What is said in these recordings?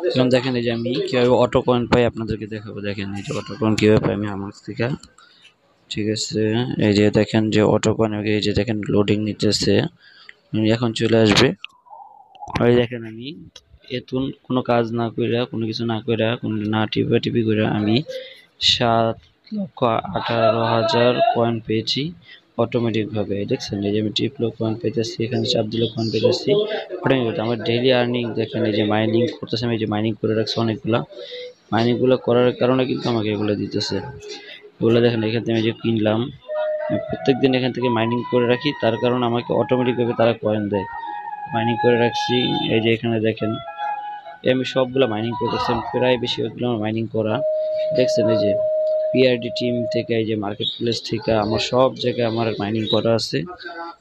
এখন দেখেন এই যে আমি কিভাবে অটো কয়েন পাই আপনাদেরকে দেখাবো। দেখেন এই যে অটো কয়েন কিভাবে পাই আমি আমার থেকে। ঠিক আছে, এই যে দেখেন যে অটো কয়েন, এই যে দেখেন লোডিং নিতেছে, এখন চলে আসবে। ওই দেখেন আমি এতুন কোনো কাজ না কইরা, কোনো কিছু না কইরা, কোনো না টিপি কইরা আমি 7,18,000 কয়েন পেয়েছি অটোমেটিক ভাবে। দেখছেন এই যে আমি টিপলো কয়েন পেতেছি, এখানে চাপ দিলে কয়েন পেতেছি অটোমেটিক। আমার ডেইলি আর্নিং দেখেন এই যে মাইনিং করতেছে, আমি এই যে মাইনিং করে রাখছি অনেকগুলা। মাইনিং গুলো করার কারণে কিন্তু আমাকে এগুলো দিতেছে। এগুলো দেখেন এখান থেকে আমি যে কিনলাম, প্রত্যেকদিন এখান থেকে মাইনিং করে রাখি, তার কারণে আমাকে অটোমেটিক ভাবে তারা কয়েন দেয়। মাইনিং করে রাখছি, এই যে এখানে দেখেন আমি সবগুলো মাইনিং করতেছি, প্রায় বেশিরভাগগুলো আমার মাইনিং করা। দেখছেন এই যে পিআরডি টিম থেকে, এই যে মার্কেট প্লেস থেকে, আমার সব জায়গায় আমার মাইনিং করা আছে।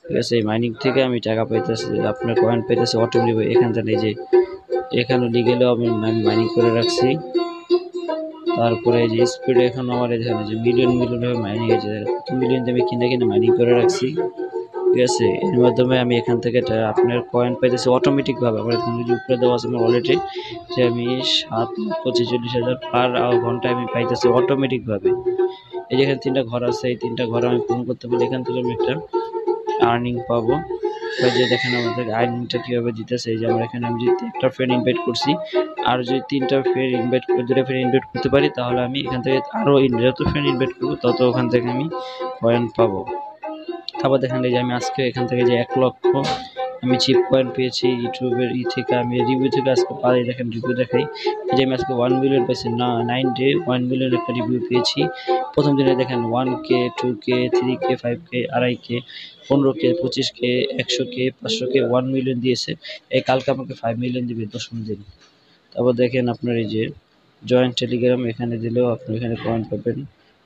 ঠিক আছে, এই মাইনিং থেকে আমি টাকা পাইতেছি, আপনার কয়েন পাইতেছি অটোমেটিক। এখান থেকে এই যে এখানে লিগেলেও আমি মাইনিং করে রাখছি। তারপরে এই যে স্পিড এখন আমার এখানে যে মিলিয়ন ভাবে মাইনিং হয়েছে, কত মিলিয়ন আমি কিনে কিনে মাইনিং করে রাখছি। ঠিক আছে, এর মাধ্যমে আমি এখান থেকে আপনার কয়েন পাইতেছি অটোমেটিক ভাবে। আমার এখানে যে উপরে দেওয়া আছে আমার ওয়ালেটে যে আমি 7,46,000 পার ঘন্টায় আমি পাইতেছি অটোমেটিক ভাবে। এই যে এখানে 3টা ঘর আছে, এই 3টা ঘর আমি পূরণ করতে পারলে এখান থেকে আমি একটা আর্নিং পাবো। এই যে দেখেন আমাদের আর্নিংটা কিভাবে দিতেছে। এই যে আমার এখানে আমি যদি একটা ফ্রেন্ড ইনভাইট করছি, আর যদি 3টা ফ্রেন্ড ইনভাইট করে, 2টা ফ্রেন্ড ইনভাইট করতে পারি, তাহলে আমি এখান থেকে আরো যত ফ্রেন্ড ইনভাইট করবো তত ওখান থেকে আমি কয়েন পাবো। তারপর দেখেন এই যে আমি আজকে এখান থেকে যে 1 লক্ষ আমি চিপ কয়েন পেয়েছি ইউটিউবের থেকে, আমি রিভিউ থেকে আজকে পাই। দেখেন রিভিউ দেখাই, এই যে আমি আজকে 1 মিলিয়ন পেয়েছি, না 9 ডে 1 মিলিয়ন একটা রিভিউ পেয়েছি। প্রথম দিনে দেখেন 1K 2K 3K 5K 2.5K 15K 25K 100K 500K 1 million দিয়েছে। এই কালকে আমাকে 5 মিলিয়ন দিবে 10ম দিন। তারপর দেখেন আপনার এই যে জয়েন্ট টেলিগ্রাম, এখানে দিলেও আপনি এখানে কয়েন পাবেন।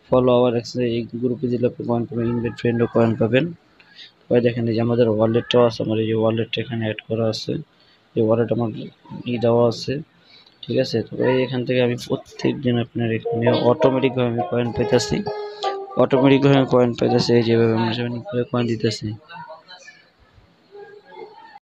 ফলো আওয়ার এই গ্রুপে দিলে আপনি কয়েন পাবেন, ইনভাইট ফ্রেন্ডও কয়েন পাবেন। ভাই দেখেন এই যে আমাদের ওয়ালেটটাও আছে, আমার এই যে ওয়ালেটটা এখানে অ্যাড করা আছে, এই ওয়ালেট আমার দেওয়া আছে। ঠিক আছে, তো ভাই এখান থেকে আমি প্রত্যেক দিন আপনার এখানে অটোমেটিকভাবে আমি কয়েন পাইতেছি, এই যেভাবে আমরা কয়েন দিতেছি।